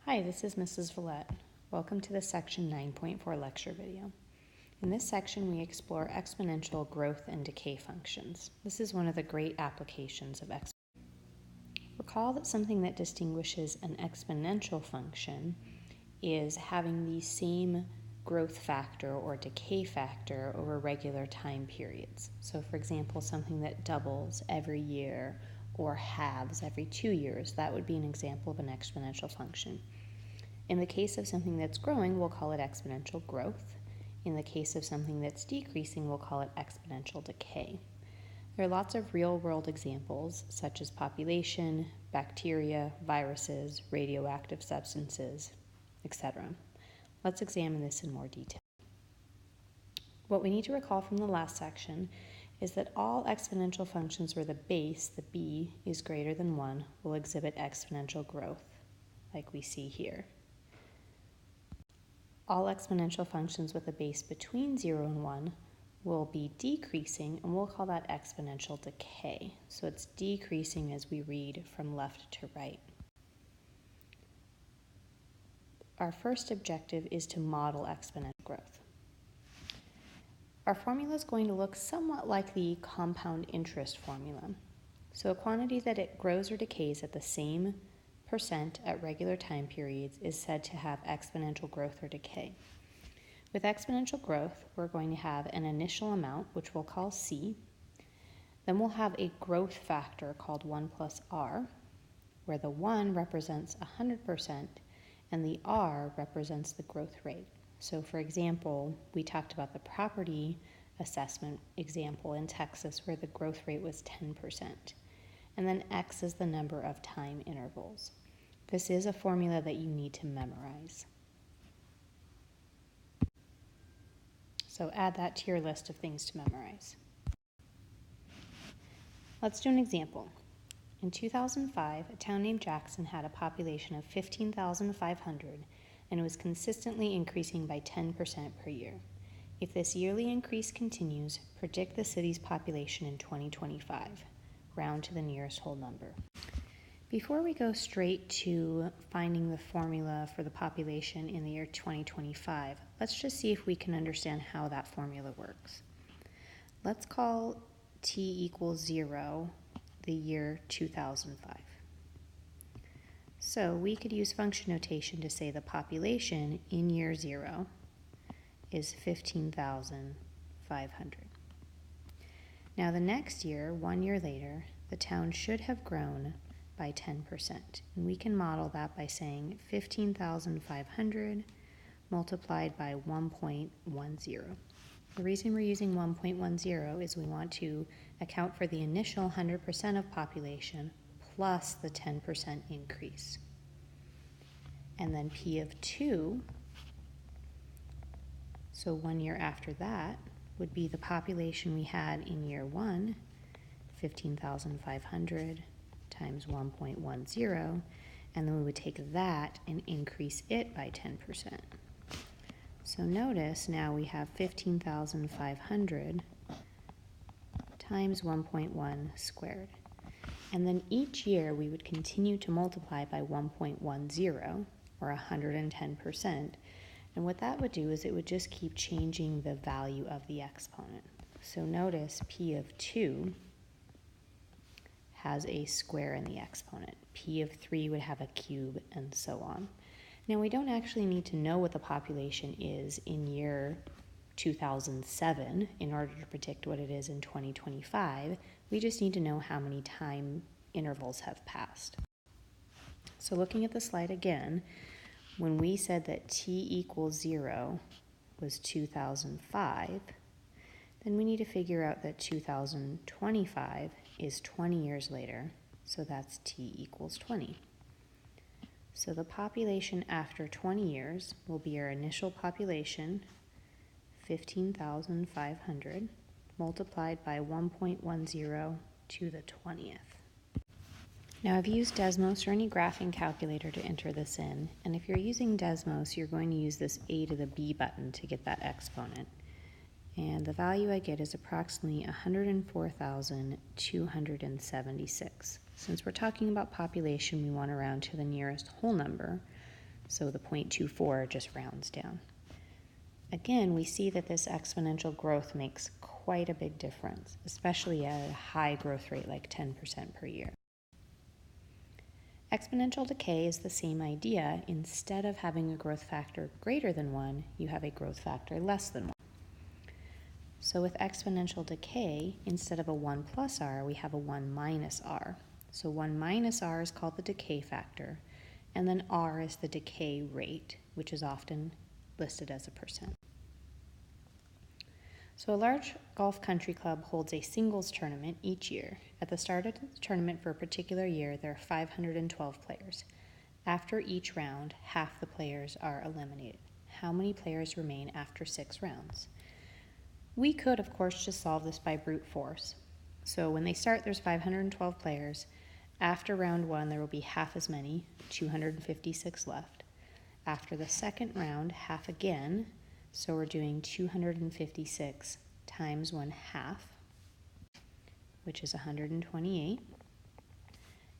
Hi, this is Mrs. Villette. Welcome to the Section 9.4 lecture video. In this section, we explore exponential growth and decay functions. This is one of the great applications of exponential. Recall that something that distinguishes an exponential function is having the same growth factor or decay factor over regular time periods. So for example, something that doubles every year or halves every 2 years, that would be an example of an exponential function. In the case of something that's growing, we'll call it exponential growth. In the case of something that's decreasing, we'll call it exponential decay. There are lots of real-world examples, such as population, bacteria, viruses, radioactive substances, etc. Let's examine this in more detail. What we need to recall from the last section is that all exponential functions where the base, the b, is greater than 1 will exhibit exponential growth, like we see here. All exponential functions with a base between 0 and 1 will be decreasing, and we'll call that exponential decay. So it's decreasing as we read from left to right. Our first objective is to model exponential growth. Our formula is going to look somewhat like the compound interest formula. So a quantity that it grows or decays at the same percent at regular time periods is said to have exponential growth or decay. With exponential growth, we're going to have an initial amount, which we'll call C. Then we'll have a growth factor called 1 plus R, where the 1 represents 100% and the R represents the growth rate. So for example, we talked about the property assessment example in Texas where the growth rate was 10%. And then X is the number of time intervals. This is a formula that you need to memorize. So add that to your list of things to memorize. Let's do an example. In 2005, a town named Jackson had a population of 15,500 and it was consistently increasing by 10% per year. If this yearly increase continues, predict the city's population in 2025. Round to the nearest whole number. Before we go straight to finding the formula for the population in the year 2025, let's just see if we can understand how that formula works. Let's call t equals 0 the year 2005. So we could use function notation to say the population in year 0 is 15,500. Now the next year, 1 year later, the town should have grown by 10%. And we can model that by saying 15,500 multiplied by 1.10. The reason we're using 1.10 is we want to account for the initial 100% of population plus the 10% increase. And then P of 2, so 1 year after that, would be the population we had in year 1, 15,500 times 1.10, and then we would take that and increase it by 10%. So notice now we have 15,500 times 1.1 squared. And then each year we would continue to multiply by 1.10, or 110%. And what that would do is it would just keep changing the value of the exponent. So notice P of 2 has a square in the exponent. P of 3 would have a cube, and so on. Now we don't actually need to know what the population is in year 2007 in order to predict what it is in 2025. We just need to know how many time intervals have passed. So looking at the slide again, when we said that t equals 0 was 2005, then we need to figure out that 2025 is 20 years later, so that's t equals 20. So the population after 20 years will be our initial population, 15,500, multiplied by 1.10 to the 20th. Now I've used Desmos or any graphing calculator to enter this in, and if you're using Desmos, you're going to use this a to the b button to get that exponent. And the value I get is approximately 104,276. Since we're talking about population, we want to round to the nearest whole number. so the 0.24 just rounds down. Again, we see that this exponential growth makes quite a big difference, especially at a high growth rate like 10% per year. Exponential decay is the same idea. Instead of having a growth factor greater than 1, you have a growth factor less than 1. So with exponential decay, instead of a 1 plus r, we have a 1 minus r. So 1 minus r is called the decay factor, and then r is the decay rate, which is often listed as a percent. So a large golf country club holds a singles tournament each year. At the start of the tournament for a particular year, there are 512 players. After each round, half the players are eliminated. How many players remain after 6 rounds? We could, of course, just solve this by brute force. So when they start, there's 512 players. After round 1, there will be half as many, 256 left. After the second round, half again. So we're doing 256 times 1/2, which is 128.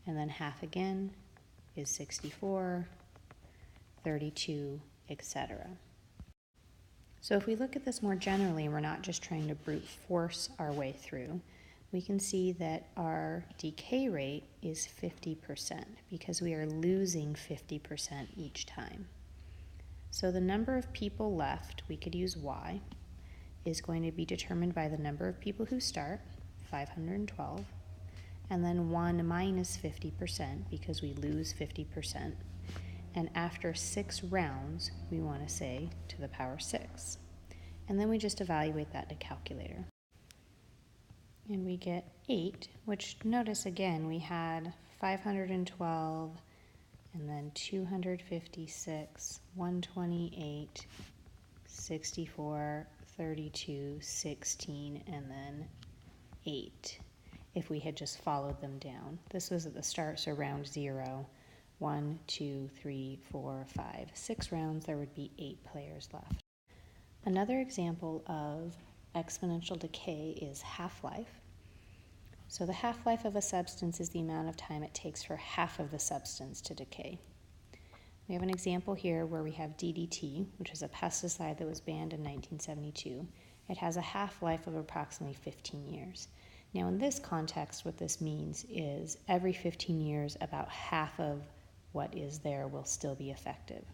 And then half again is 64, 32, etc. So if we look at this more generally, and we're not just trying to brute force our way through, we can see that our decay rate is 50% because we are losing 50% each time. So the number of people left, we could use y, is going to be determined by the number of people who start, 512, and then 1 minus 50% because we lose 50%. And after 6 rounds, we want to say to the power 6. And then we just evaluate that in a calculator. And we get 8, which notice again, we had 512, and then 256, 128, 64, 32, 16, and then 8. If we had just followed them down. This was at the start, so round 0, 1, 2, 3, 4, 5, 6 rounds, there would be 8 players left. Another example of exponential decay is half-life. So the half-life of a substance is the amount of time it takes for half of the substance to decay. We have an example here where we have DDT, which is a pesticide that was banned in 1972. It has a half-life of approximately 15 years. Now in this context, what this means is every 15 years, about half of what is there will still be effective.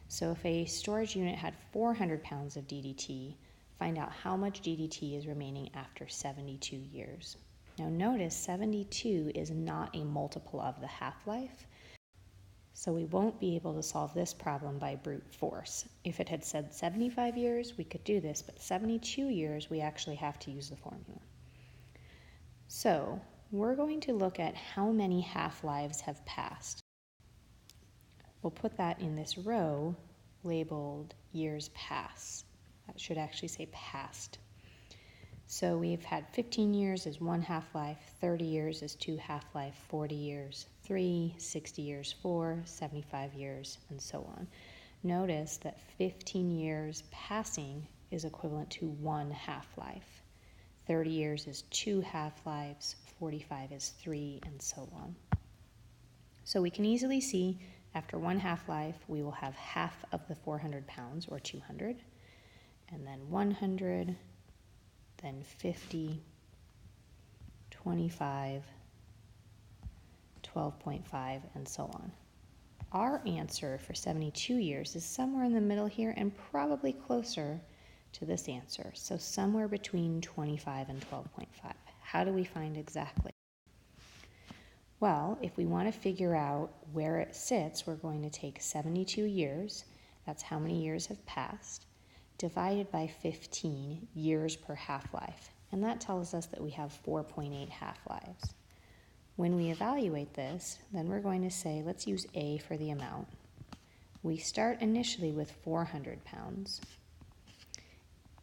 So if a storage unit had 400 pounds of DDT, find out how much DDT is remaining after 72 years. Now notice 72 is not a multiple of the half-life, so we won't be able to solve this problem by brute force. If it had said 75 years, we could do this, but 72 years, we actually have to use the formula. So we're going to look at how many half-lives have passed. We'll put that in this row labeled years pass. That should actually say past. So we've had 15 years is 1 half-life, 30 years is 2 half-life, 40 years 3, 60 years 4, 75 years, and so on. Notice that 15 years passing is equivalent to 1 half-life. 30 years is 2 half-lives, 45 is 3, and so on. So we can easily see after 1 half-life, we will have half of the 400 pounds, or 200, and then 100, then 50, 25, 12.5, and so on. Our answer for 72 years is somewhere in the middle here and probably closer to this answer. So somewhere between 25 and 12.5. How do we find exactly? Well, if we want to figure out where it sits, we're going to take 72 years, that's how many years have passed, divided by 15 years per half-life. And that tells us that we have 4.8 half-lives. When we evaluate this, then we're going to say, let's use A for the amount. We start initially with 400 pounds.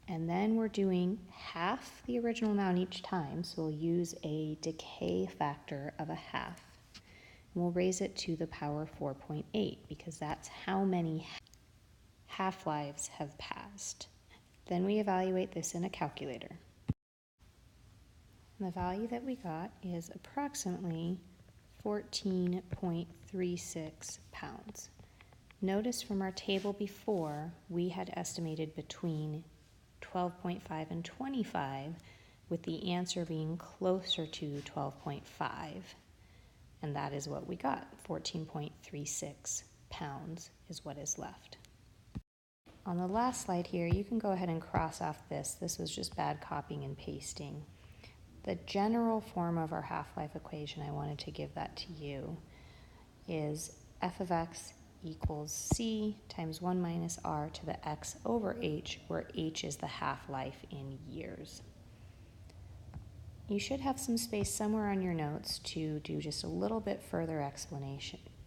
And then we're doing half the original amount each time, so we'll use a decay factor of 1/2. And we'll raise it to the power 4.8 because that's how many half-lives have passed. Then we evaluate this in a calculator. And the value that we got is approximately 14.36 pounds. Notice from our table before, we had estimated between 12.5 and 25, with the answer being closer to 12.5. And that is what we got. 14.36 pounds is what is left. On the last slide here, you can go ahead and cross off this. This was just bad copying and pasting. The general form of our half-life equation, I wanted to give that to you, is f of x equals c times 1 minus r to the x over h, where h is the half-life in years. You should have some space somewhere on your notes to do just a little bit further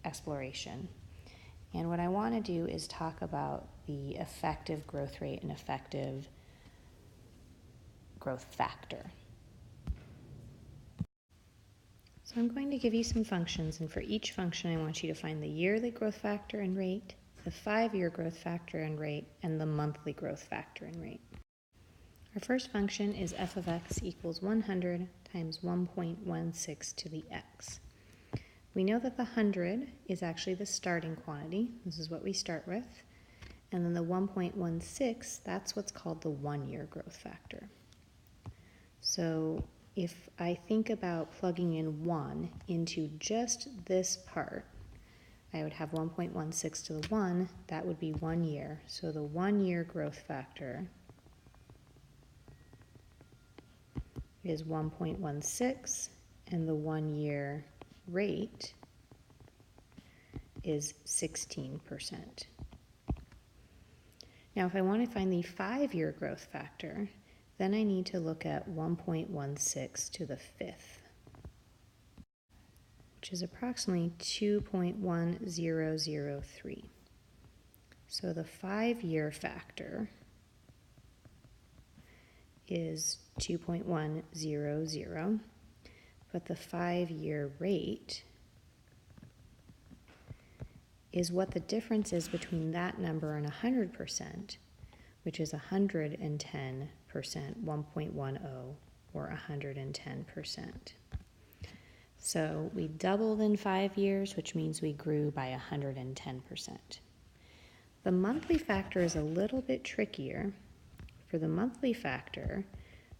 exploration. And what I want to do is talk about the effective growth rate and effective growth factor. So I'm going to give you some functions, and for each function I want you to find the yearly growth factor and rate, the 5-year growth factor and rate, and the monthly growth factor and rate. Our first function is f of x equals 100 times 1.16 to the x. We know that the 100 is actually the starting quantity. This is what we start with. And then the 1.16, that's what's called the 1-year growth factor. So if I think about plugging in 1 into just this part, I would have 1.16 to the 1, that would be 1 year. So the 1-year growth factor is 1.16, and the 1-year rate is 16%. Now, if I want to find the 5-year growth factor, then I need to look at 1.16 to the 5th, which is approximately 2.1003. So the 5-year factor is 2.100, but the 5-year rate is what the difference is between that number and 100%, which is 110%, 1.10, or 110%. So we doubled in 5 years, which means we grew by 110%. The monthly factor is a little bit trickier. For the monthly factor,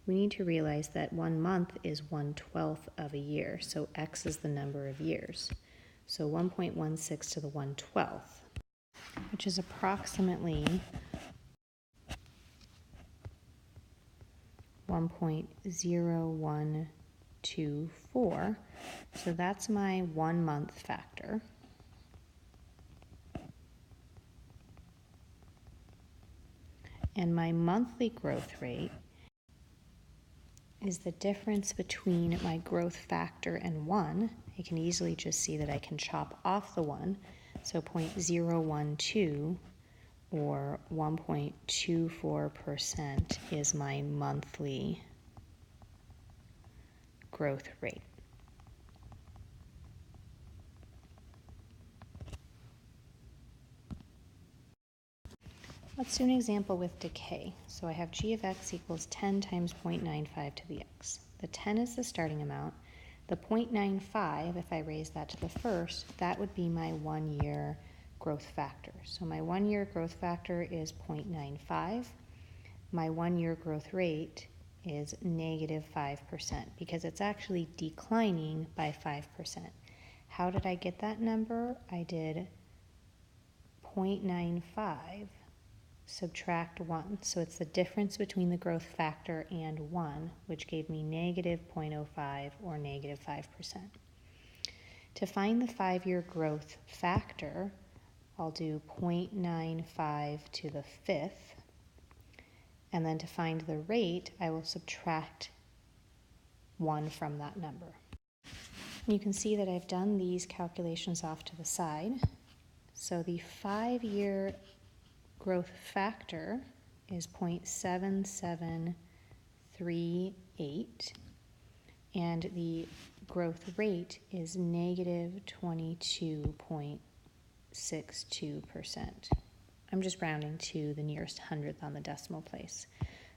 we need to realize that 1 month is 1/12 of a year, so x is the number of years. So 1.16 to the 1/12, which is approximately 1.0124. So that's my 1 month factor. And my monthly growth rate is the difference between my growth factor and 1. I can easily just see that I can chop off the 1. So 0.012 or 1.24% is my monthly growth rate. Let's do an example with decay. So I have g of x equals 10 times 0.95 to the x. The 10 is the starting amount. The 0.95, if I raise that to the first, that would be my 1-year growth factor. So my 1-year growth factor is 0.95. My 1-year growth rate is -5% because it's actually declining by 5%. How did I get that number? I did 0.95 subtract 1. So it's the difference between the growth factor and 1, which gave me -0.05 or -5%. To find the 5-year growth factor, I'll do 0.95 to the 5th. And then to find the rate, I will subtract 1 from that number. And you can see that I've done these calculations off to the side. So the 5-year growth factor is 0.7738, and the growth rate is -22.62%. I'm just rounding to the nearest hundredth on the decimal place.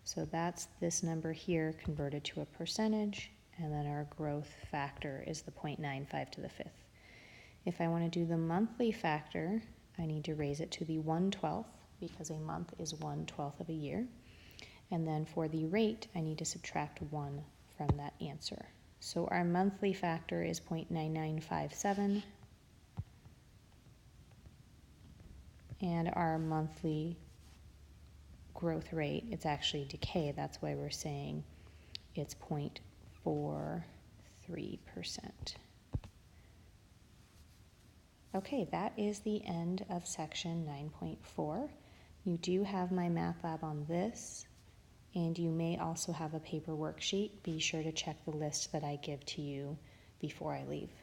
So that's this number here converted to a percentage, and then our growth factor is the 0.95 to the 5th. If I want to do the monthly factor, I need to raise it to the 1/12 because a month is 1/12 of a year. And then for the rate, I need to subtract 1 from that answer. So our monthly factor is 0.9957. And our monthly growth rate, it's actually decay. That's why we're saying it's 0.43%. Okay, that is the end of section 9.4. You do have my math lab on this, and you may also have a paper worksheet. Be sure to check the list that I give to you before I leave.